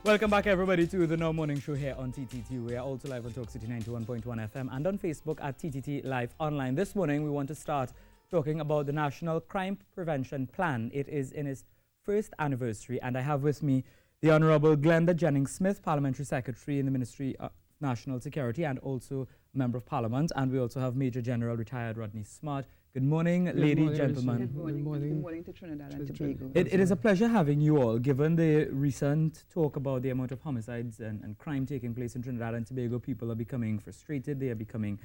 Welcome back, everybody, to the Now Morning Show here on TTT. We are also live on Talk City 91.1 FM and on Facebook at TTT Live Online. This morning, we want to start talking about the National Crime Prevention Plan. It is in its first anniversary, and I have with me the Honourable Glenda Jennings-Smith, Parliamentary Secretary in the Ministry of National Security and also a Member of Parliament. And we also have Major General Retired Rodney Smart. Good morning, ladies, gentlemen. Good morning to Trinidad and Tobago. It is a pleasure having you all, given the recent talk about the amount of homicides and crime taking place in Trinidad and Tobago. People are becoming frustrated. They are becoming,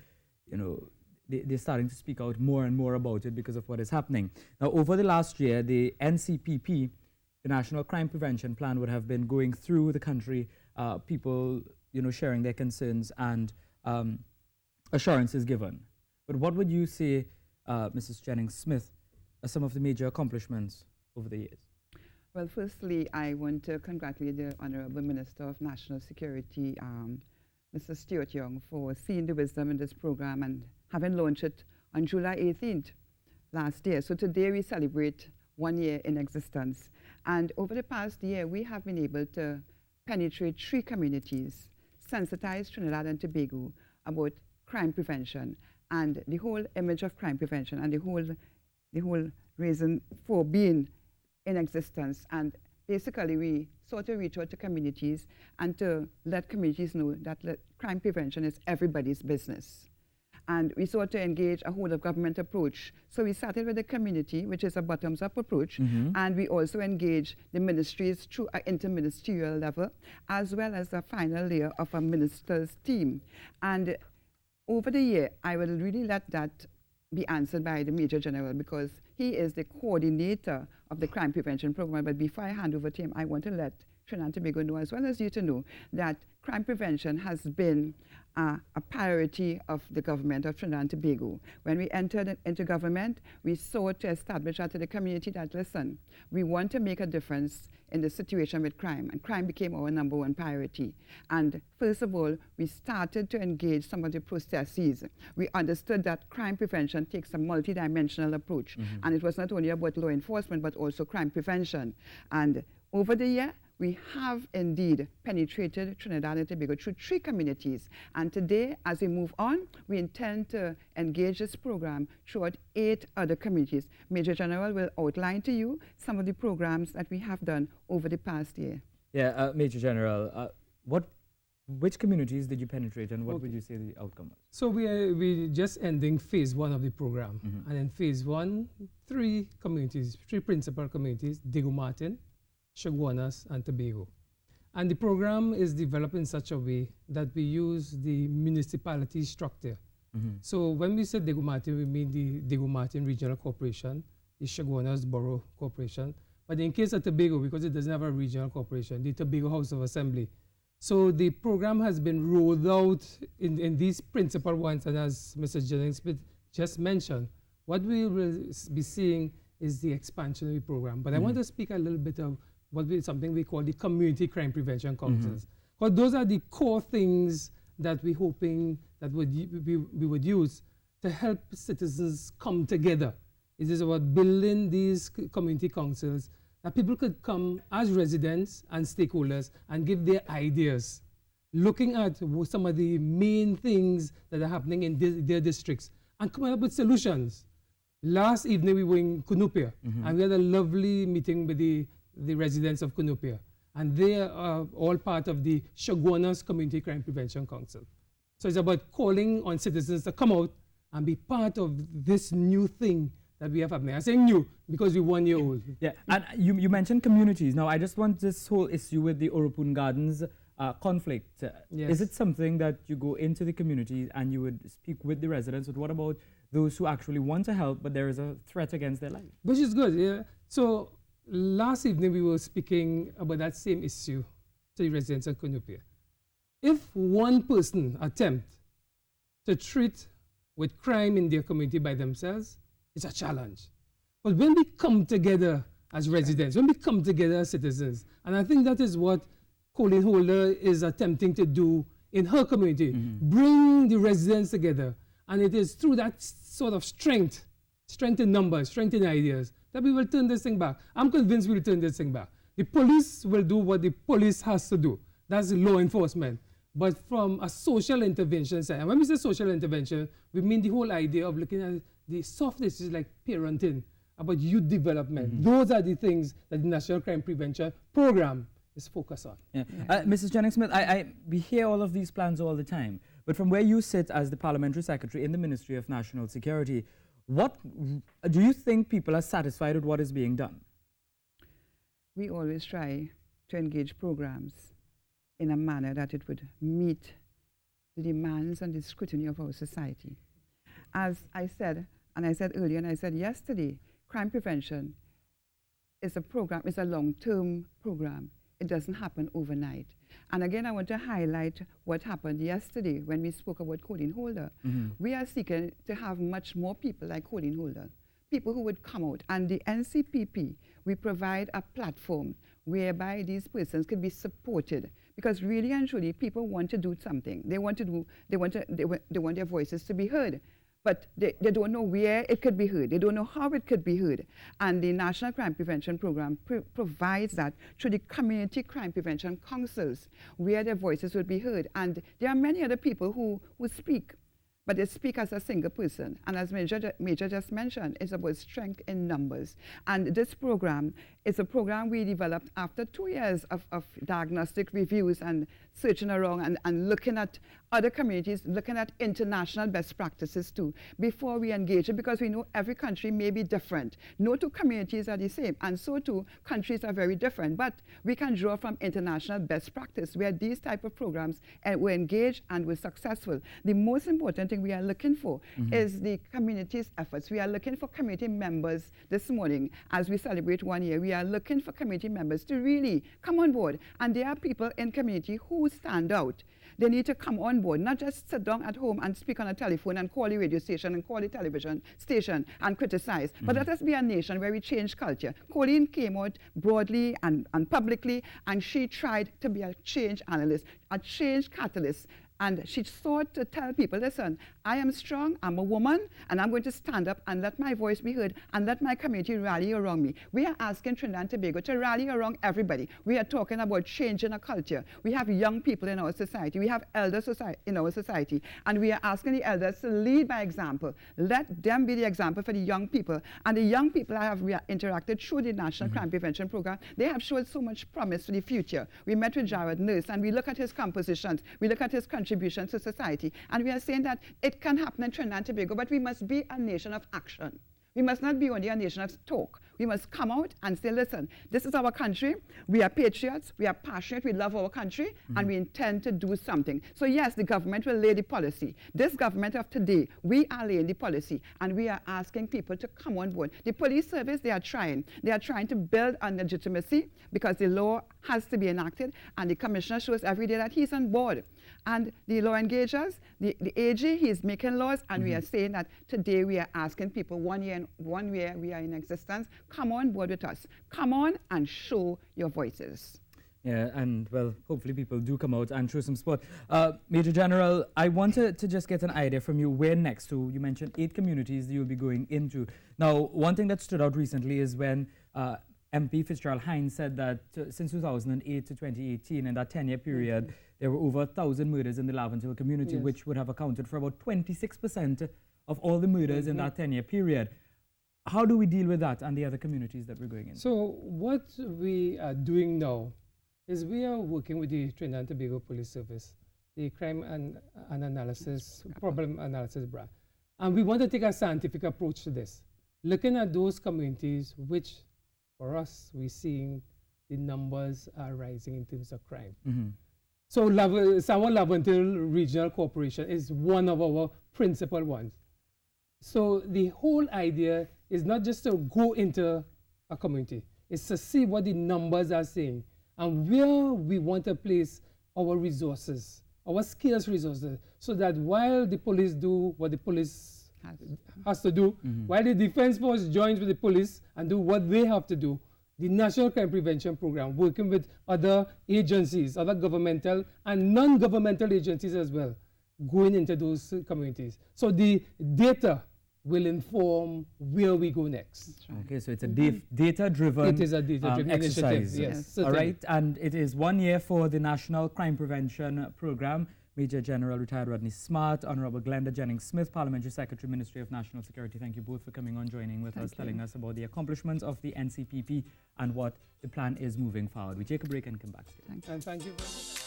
they're starting to speak out more and more about it because of what is happening. Now, over the last year, the NCPP, the National Crime Prevention Plan, would have been going through the country, people, sharing their concerns and assurances given. But what would you say, Mrs. Jennings-Smith, are some of the major accomplishments over the years? Well, firstly, I want to congratulate the Honourable Minister of National Security, Mr. Stuart Young, for seeing the wisdom in this program and having launched it on July 18th last year. So today we celebrate 1 year in existence. And over the past year, we have been able to penetrate 3 communities, sensitize Trinidad and Tobago about crime prevention and the whole image of crime prevention and the whole reason for being in existence. And basically, we sort of reach out to communities and to let communities know that crime prevention is everybody's business. And we sort of engage a whole of government approach. So we started with the community, which is a bottoms-up approach, and we also engage the ministries through an interministerial level, as well as the final layer of a minister's team. And over the year, I will really let that be answered by the Major General because he is the coordinator of the crime prevention program. But before I hand over to him, I want to let Trinidad and Tobago know, as well as you to know, that crime prevention has been a priority of the government of Trinidad and Tobago. When we entered into government, we sought to establish that to the community that, listen, we want to make a difference in the situation with crime, and crime became our #1 priority. And first of all, we started to engage some of the processes. We understood that crime prevention takes a multidimensional approach, and it was not only about law enforcement, but also crime prevention. And over the year, we have indeed penetrated Trinidad and Tobago through 3 communities. And today, as we move on, we intend to engage this program throughout 8 other communities. Major General will outline to you some of the programs that we have done over the past year. Yeah, Major General, which communities did you penetrate and what would you say the outcome was? So we just ending phase 1 of the program. And in phase 1, 3 communities, 3 principal communities, Diego Martin, Chaguanas, and Tobago. And the program is developed in such a way that we use the municipality structure. So when we say Diego Martin, we mean the Diego Martin Regional Corporation, the Chaguanas Borough Corporation. But in case of Tobago, because it doesn't have a regional corporation, the Tobago House of Assembly. So the program has been rolled out in these principal ones, and as Mr. Jennings-Smith just mentioned, what we will be seeing is the expansion of the program. But I want to speak a little bit of something we call the Community Crime Prevention Councils. Because those are the core things that we're hoping that we would use to help citizens come together. It is about building these community councils that people could come as residents and stakeholders and give their ideas, looking at some of the main things that are happening in their districts and coming up with solutions. Last evening we were in Cunupia and we had a lovely meeting with the residents of Cunupia, and they are all part of the Chaguanas Community Crime Prevention Council. So it's about calling on citizens to come out and be part of this new thing that we have happening. I'm saying new because we're 1 year old. Yeah, and you mentioned communities. Now, I just want this whole issue with the Oropun Gardens conflict. Yes. Is it something that you go into the community and you would speak with the residents? But what about those who actually want to help, but there is a threat against their life? Which is good, yeah. So last evening we were speaking about that same issue to the residents of Cunupia. If one person attempt to treat with crime in their community by themselves, it's a challenge. But when we come together as residents, when we come together as citizens, and I think that is what Colleen Holder is attempting to do in her community, bring the residents together. And it is through that sort of strength in numbers, strength in ideas, that we will turn this thing back. I'm convinced we'll turn this thing back. The police will do what the police has to do. That's law enforcement. But from a social intervention side, and when we say social intervention, we mean the whole idea of looking at the soft issues like parenting, about youth development. Those are the things that the National Crime Prevention Program is focused on. Yeah. Mrs. Jennings-Smith, we hear all of these plans all the time, but from where you sit as the Parliamentary Secretary in the Ministry of National Security, what do you think people are satisfied with what is being done? We always try to engage programs in a manner that it would meet the demands and the scrutiny of our society. As I said, and I said earlier and I said yesterday, crime prevention is a program, it's a long-term program. It doesn't happen overnight. And again, I want to highlight what happened yesterday when we spoke about Colleen Holder. We are seeking to have much more people like Colleen Holder, people who would come out. And the NCPP, we provide a platform whereby these persons could be supported, because really and truly, people want to do something. They want their voices to be heard. But they don't know where it could be heard. They don't know how it could be heard. And the National Crime Prevention Program provides that through the community crime prevention councils, where their voices would be heard. And there are many other people who speak, but they speak as a single person. And as Major just mentioned, it's about strength in numbers. And this program is a program we developed after 2 years of diagnostic reviews and searching around and looking at other communities, looking at international best practices too, before we engage it, because we know every country may be different. No two communities are the same, and so too countries are very different. But we can draw from international best practice where these type of programs were engaged and were successful. The most important thing we are looking for is the community's efforts. We are looking for community members this morning as we celebrate 1 year. We are looking for community members to really come on board. And there are people in community who stand out. They need to come on board, not just sit down at home and speak on a telephone and call the radio station and call the television station and criticize. But let us be a nation where we change culture. Colleen came out broadly and publicly, and she tried to be a change analyst, a change catalyst. And she sought to tell people, listen, I am strong, I'm a woman, and I'm going to stand up and let my voice be heard and let my community rally around me. We are asking Trinidad and Tobago to rally around everybody. We are talking about changing a culture. We have young people in our society. We have elders in our society. And we are asking the elders to lead by example. Let them be the example for the young people. And the young people I have interacted through the National Crime Prevention Program, they have showed so much promise for the future. We met with Jared Nurse, and we look at his compositions. We look at his contributions to society. And we are saying that it can happen in Trinidad and Tobago, but we must be a nation of action. We must not be only a nation of talk. We must come out and say, listen, this is our country. We are patriots. We are passionate. We love our country. And we intend to do something. So yes, the government will lay the policy. This government of today, we are laying the policy. And we are asking people to come on board. The police service, they are trying. They are trying to build on legitimacy because the law has to be enacted. And the commissioner shows every day that he's on board. And the law engagers, the AG, he's making laws. And we are saying that today we are asking people 1 year we are in existence, come on board with us. Come on and show your voices. Yeah, and well, hopefully people do come out and show some support. Major General, I wanted to just get an idea from you where next to. You mentioned 8 communities that you'll be going into. Now, one thing that stood out recently is when MP Fitzgerald Hines said that since 2008 to 2018, in that 10-year period, there were over 1,000 murders in the Laventille community, which would have accounted for about 26% of all the murders in that 10-year period. How do we deal with that and the other communities that we're going in? So what we are doing now is we are working with the Trinidad and Tobago Police Service, the Crime and Analysis, Problem Analysis Branch. And we want to take a scientific approach to this, looking at those communities which, for us, we're seeing the numbers are rising in terms of crime. So Samoa Laventille Regional Corporation is one of our principal ones. So the whole idea is not just to go into a community, it's to see what the numbers are saying and where we want to place our resources, our scarce resources, so that while the police do what the police has to do, while the Defense Force joins with the police and do what they have to do, the National Crime Prevention Program, working with other agencies, other governmental and non-governmental agencies as well, going into those communities. So the data will inform where we go next. That's right. Okay, so it's a data-driven It is a data-driven initiative, exercise. yes. Yes. Certainly. All right, and it is 1 year for the National Crime Prevention Program. Major General Retired Rodney Smart, Honorable Glenda Jennings-Smith, Parliamentary Secretary, Ministry of National Security. Thank you both for coming on, joining with us, telling us about the accomplishments of the NCPP and what the plan is moving forward. We take a break and come back. Thank you. And thank you very much.